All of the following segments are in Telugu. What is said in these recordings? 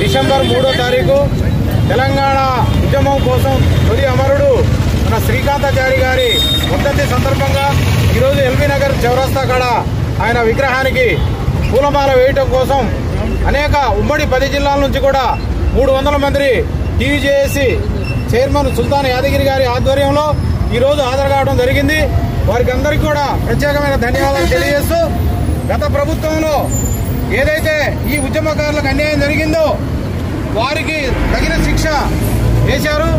డిసెంబర్ 3వ తారీఖు తెలంగాణ ఉద్యమం కోసం తొలి అమరుడు మన శ్రీకాంతాచారి గారి వర్ధంతి సందర్భంగా ఈరోజు ఎల్బీ నగర్ చౌరస్తా కాడ ఆయన విగ్రహానికి పూలమాల వేయటం కోసం అనేక ఉమ్మడి 10 జిల్లాల నుంచి కూడా 300 మంది టీజేఏసీ చైర్మన్ సుల్తాన్ యాదగిరి గారి ఆధ్వర్యంలో ఈరోజు హాజరు కావడం జరిగింది. వారికి అందరికీ కూడా ప్రత్యేకమైన ధన్యవాదాలు తెలియజేస్తూ, గత ప్రభుత్వంలో ఏదైతే ఈ ఉద్యమకారులకు అన్యాయం జరిగిందో వారికి తగిన శిక్ష వేశారు.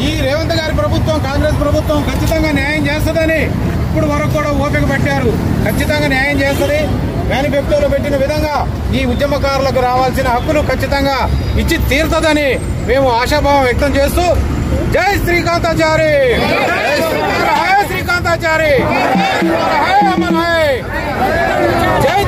ఈ రేవంత్ గారి ప్రభుత్వం, కాంగ్రెస్ ప్రభుత్వం ఖచ్చితంగా న్యాయం చేస్తుందని ఇప్పుడు వరకు కూడా ఓపిక పట్టారు. ఖచ్చితంగా న్యాయం చేస్తుంది. మేనిఫెస్టోలో పెట్టిన విధంగా ఈ ఉద్యమకారులకు రావాల్సిన హక్కులు ఖచ్చితంగా ఇచ్చి తీరుతుందని మేము ఆశాభావం వ్యక్తం చేస్తూ, జై శ్రీకాంతాచారి, జై శ్రీకాంతాచారి, జై